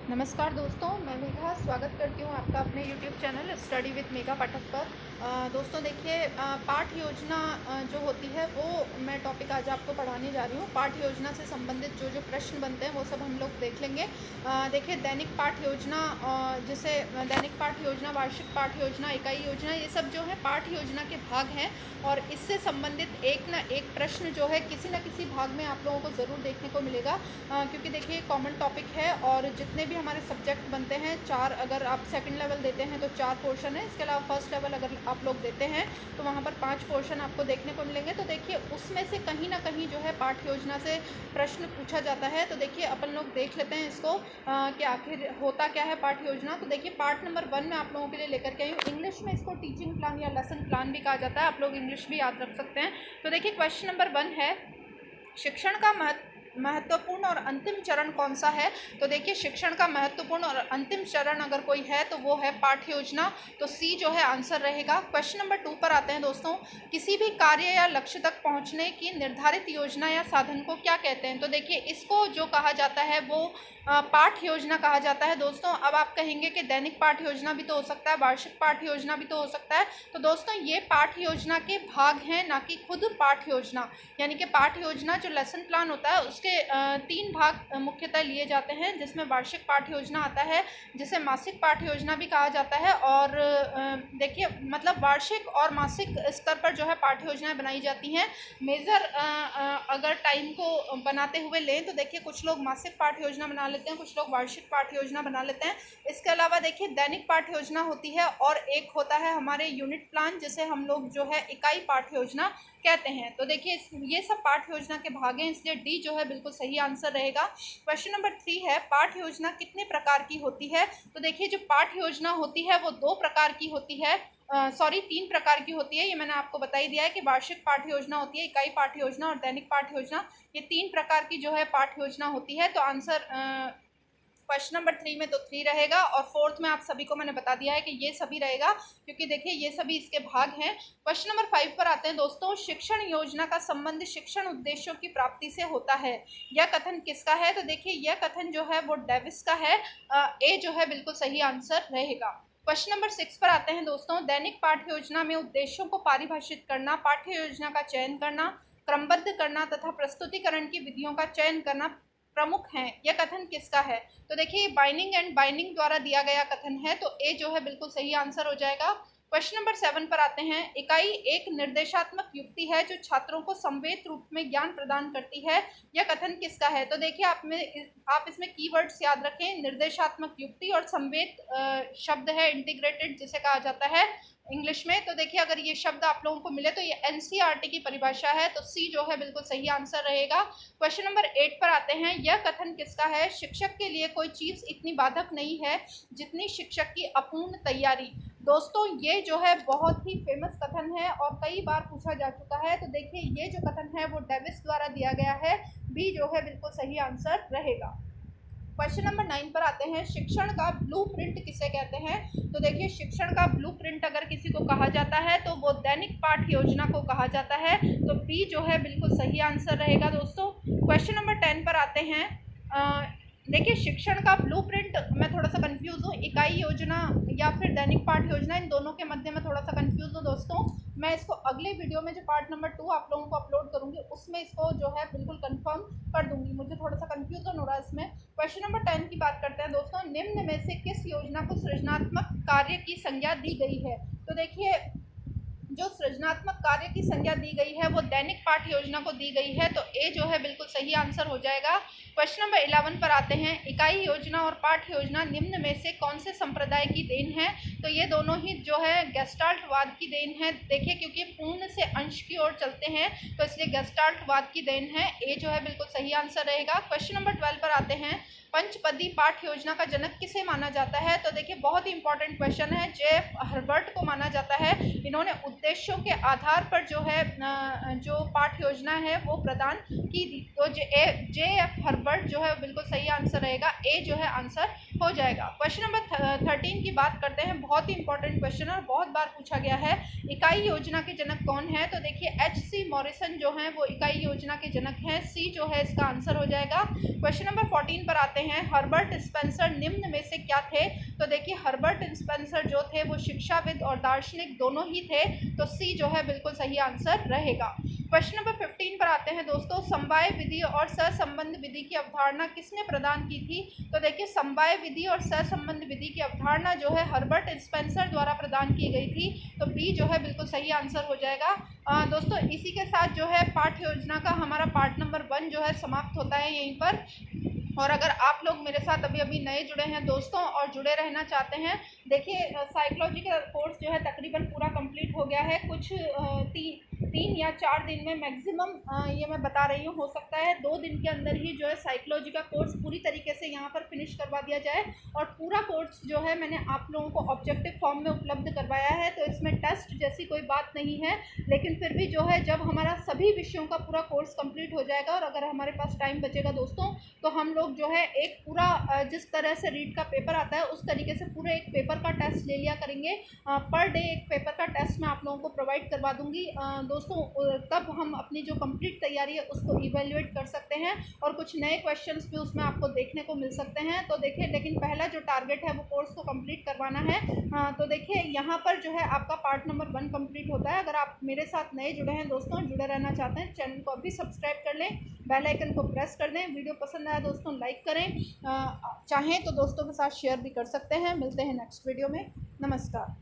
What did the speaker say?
नमस्कार दोस्तों, मैं मेघा स्वागत करती हूँ आपका अपने YouTube channel study with Megha Pathak पर। दोस्तों देखिए, पाठ योजना जो होती है वो मैं टॉपिक आज आपको पढ़ाने जा रही हूँ। पाठ योजना से संबंधित जो जो प्रश्न बनते हैं वो सब हम लोग देख लेंगे। देखिए, दैनिक पाठ योजना, जिसे दैनिक पाठ योजना, वार्षिक पाठ योजना, इकाई योजना, ये सब जो है पाठ योजना के भाग हैं और इससे संबंधित एक ना एक प्रश्न जो है किसी न किसी भाग में आप लोगों को ज़रूर देखने को मिलेगा, क्योंकि देखिए कॉमन टॉपिक है और जितने भी हमारे सब्जेक्ट बनते हैं, 4 अगर आप सेकंड लेवल देते हैं तो 4 पोर्शन है। इसके अलावा फर्स्ट लेवल अगर आप लोग देते हैं तो वहाँ पर 5 पोर्शन आपको देखने को मिलेंगे। तो देखिए उसमें से कहीं ना कहीं जो है पाठ योजना से प्रश्न पूछा जाता है। तो देखिए अपन लोग देख लेते हैं इसको कि आखिर होता क्या है पाठ योजना। तो देखिए पार्ट नंबर 1 में आप लोगों के लिए लेकर के आई हूँ। इंग्लिश में इसको टीचिंग प्लान या लेसन प्लान भी कहा जाता है, आप लोग इंग्लिश भी याद रख सकते हैं। तो देखिए क्वेश्चन नंबर 1 है, शिक्षण का महत्वपूर्ण और अंतिम चरण कौन सा है। तो देखिए शिक्षण का महत्वपूर्ण और अंतिम चरण अगर कोई है तो वो है पाठ्य योजना। तो सी जो है आंसर रहेगा। क्वेश्चन नंबर 2 पर आते हैं दोस्तों, किसी भी कार्य या लक्ष्य तक पहुंचने की निर्धारित योजना या साधन को क्या कहते हैं। तो देखिए इसको जो कहा जाता है वो पाठ योजना कहा जाता है दोस्तों। अब आप कहेंगे कि दैनिक पाठ योजना भी तो हो सकता है, वार्षिक पाठ योजना भी तो हो सकता है। तो दोस्तों ये पाठ योजना के भाग हैं, ना कि खुद पाठ योजना। यानी कि पाठ योजना जो लेसन प्लान होता है उसके 3 भाग मुख्यतः लिए जाते हैं, जिसमें वार्षिक पाठ योजना आता है, जिसे मासिक पाठ योजना भी कहा जाता है। और देखिए मतलब वार्षिक और मासिक स्तर पर जो है पाठ योजनाएं बनाई जाती हैं। मेजर अगर टाइम को बनाते हुए लें तो देखिए कुछ लोग मासिक पाठ योजना बना लेते हैं, कुछ लोग वार्षिक पाठ योजना बना लेते हैं। इसके अलावा देखिए दैनिक पाठ योजना होती है और एक होता है हमारे यूनिट प्लान, जिसे हम लोग जो है इकाई पाठ योजना कहते हैं। तो देखिए ये सब पाठ योजना के भाग हैं, इसलिए डी जो है बिल्कुल सही आंसर रहेगा। क्वेश्चन नंबर 3 है, पाठ योजना कितने प्रकार की होती है। तो देखिए जो पाठ योजना होती है वो 2 प्रकार की होती है, 3 प्रकार की होती है। ये मैंने आपको बता ही दिया है कि वार्षिक पाठ योजना होती है, इकाई पाठ योजना और दैनिक पाठ योजना। ये 3 प्रकार की जो है पाठ योजना होती है। तो आंसर क्वेश्चन नंबर 3 में तो 3 रहेगा और 4th में आप सभी को मैंने बता दिया है कि ये सभी रहेगा, क्योंकि देखिए ये सभी इसके भाग हैं। क्वेश्चन नंबर 5 पर आते हैं दोस्तों, शिक्षण योजना का संबंध शिक्षण उद्देश्यों की प्राप्ति से होता है। यह कथन किसका है। तो देखिए यह कथन जो है वो डेविस का है। ए जो है बिल्कुल सही आंसर रहेगा। क्वेश्चन नंबर 6 पर आते हैं दोस्तों, दैनिक पाठ्य योजना में उद्देश्यों को परिभाषित करना, पाठ्य योजना का चयन करना, क्रमबद्ध करना तथा प्रस्तुतिकरण की विधियों का चयन करना प्रमुख हैं। यह कथन किसका है। तो देखिए बाइंडिंग एंड बाइंडिंग द्वारा दिया गया कथन है, तो ए जो है बिल्कुल सही आंसर हो जाएगा। क्वेश्चन नंबर 7 पर आते हैं, इकाई एक निर्देशात्मक युक्ति है जो छात्रों को संवेद रूप में ज्ञान प्रदान करती है। यह कथन किसका है। तो देखिए आप इसमें कीवर्ड्स याद रखें, निर्देशात्मक युक्ति और संवेद शब्द है इंटीग्रेटेड जिसे कहा जाता है इंग्लिश में। तो देखिए अगर ये शब्द आप लोगों को मिले तो ये एनसीईआरटी की परिभाषा है, तो सी जो है बिल्कुल सही आंसर रहेगा। क्वेश्चन नंबर 8 पर आते हैं, यह कथन किसका है। शिक्षक के लिए कोई चीज़ इतनी बाधक नहीं है जितनी शिक्षक की अपूर्ण तैयारी। दोस्तों ये जो है बहुत ही फेमस कथन है और कई बार पूछा जा चुका है। तो देखिए ये जो कथन है वो डेविस द्वारा दिया गया है, बी जो है बिल्कुल सही आंसर रहेगा। क्वेश्चन नंबर 9 पर आते हैं, शिक्षण का ब्लूप्रिंट किसे कहते हैं। तो देखिए शिक्षण का ब्लूप्रिंट अगर किसी को कहा जाता है तो वो दैनिक पाठ योजना को कहा जाता है, तो बी जो है बिल्कुल सही आंसर रहेगा दोस्तों। क्वेश्चन नंबर 10 पर आते हैं, देखिए शिक्षण का ब्लूप्रिंट, मैं थोड़ा सा कंफ्यूज हूँ, इकाई योजना या फिर दैनिक पाठ योजना, इन दोनों के मध्य में थोड़ा सा कंफ्यूज हूँ दोस्तों। मैं इसको अगले वीडियो में जो पार्ट नंबर 2 आप लोगों को अपलोड करूंगी उसमें इसको जो है बिल्कुल कंफर्म कर दूंगी, मुझे थोड़ा सा कंफ्यूजन हो रहा है इसमें। क्वेश्चन नंबर 10 की बात करते हैं दोस्तों, निम्न में से किस योजना को सृजनात्मक कार्य की संज्ञा दी गई है। तो देखिए जो सृजनात्मक कार्य की संज्ञा दी गई है वो दैनिक पाठ योजना को दी गई है, तो ए जो है बिल्कुल सही आंसर हो जाएगा। क्वेश्चन नंबर 11 पर आते हैं, इकाई योजना और पाठ योजना निम्न में से कौन से संप्रदाय की देन है। तो ये दोनों ही जो है गेस्टाल्टवाद की देन है। देखिए क्योंकि पूर्ण से अंश की ओर चलते हैं तो इसलिए गेस्टाल्टवाद की देन है, ए जो है बिल्कुल सही आंसर रहेगा। क्वेश्चन नंबर 12 पर आते हैं, पंचपदी पाठ योजना का जनक किसे माना जाता है। तो देखिए बहुत ही इंपॉर्टेंट क्वेश्चन है, जे.एफ. हर्बर्ट को माना जाता है। इन्होंने उद्देश्यों के आधार पर जो है जो पाठ योजना है वो प्रदान की थी। तो जे एफ हर्बर्ट जो है बिल्कुल सही आंसर रहेगा, ए जो है आंसर हो जाएगा। क्वेश्चन नंबर 13 की बात करते हैं, बहुत ही इंपॉर्टेंट क्वेश्चन और बहुत बार पूछा गया है। इकाई योजना के जनक कौन है? तो देखिए H.C. मॉरिसन जो है वो इकाई योजना के जनक हैं, सी जो है इसका आंसर हो जाएगा। क्वेश्चन नंबर 14 पर आते हैं, हर्बर्ट स्पेंसर निम्न में से क्या थे? तो देखिए हर्बर्ट स्पेंसर जो थे वो शिक्षाविद और दार्शनिक दोनों ही थे, तो सी जो है बिल्कुल सही आंसर रहेगा। क्वेश्चन नंबर 15 पर आते हैं दोस्तों, समवाय विधि और सहसंबंध विधि की अवधारणा किसने प्रदान की थी? तो देखिए समवाय विधि और सहसंबंध विधि की अवधारणा जो है हर्बर्ट स्पेंसर द्वारा प्रदान की गई थी, तो बी जो है बिल्कुल सही आंसर हो जाएगा। दोस्तों इसी के साथ जो है पाठ योजना का हमारा पार्ट नंबर 1 जो है समाप्त होता है यहीं पर। और अगर आप लोग मेरे साथ अभी नए जुड़े हैं दोस्तों और जुड़े रहना चाहते हैं, देखिए साइकोलॉजी का कोर्स जो है तकरीबन पूरा कंप्लीट हो गया है। कुछ 3 या 4 दिन में मैक्सिमम ये मैं बता रही हूँ, हो सकता है 2 दिन के अंदर ही जो है साइकोलॉजी का कोर्स पूरी तरीके से यहाँ पर फिनिश करवा दिया जाए। और पूरा कोर्स जो है मैंने आप लोगों को ऑब्जेक्टिव फॉर्म में उपलब्ध करवाया है, तो इसमें टेस्ट जैसी कोई बात नहीं है। लेकिन फिर भी जो है जब हमारा सभी विषयों का पूरा कोर्स कंप्लीट हो जाएगा और अगर हमारे पास टाइम बचेगा दोस्तों, तो हम लोग जो है एक पूरा जिस तरह से रीड का पेपर आता है उस तरीके से पूरे एक पेपर का टेस्ट ले लिया करेंगे। पर डे एक पेपर का टेस्ट मैं आप लोगों को प्रोवाइड करवा दूंगी दोस्तों, तब हम अपनी जो कंप्लीट तैयारी है उसको इवेल्युएट कर सकते हैं और कुछ नए क्वेश्चंस भी उसमें आपको देखने को मिल सकते हैं। तो देखिए लेकिन पहला जो टारगेट है वो कोर्स को कंप्लीट करवाना है। तो देखिए यहाँ पर जो है आपका पार्ट नंबर 1 कंप्लीट होता है। अगर आप मेरे साथ नए जुड़े हैं दोस्तों, जुड़े रहना चाहते हैं, चैनल को अभी सब्सक्राइब कर लें, बेल आइकन को प्रेस कर दें, वीडियो पसंद आया दोस्तों लाइक करें, चाहें तो दोस्तों के साथ शेयर भी कर सकते हैं। मिलते हैं नेक्स्ट वीडियो में, नमस्कार।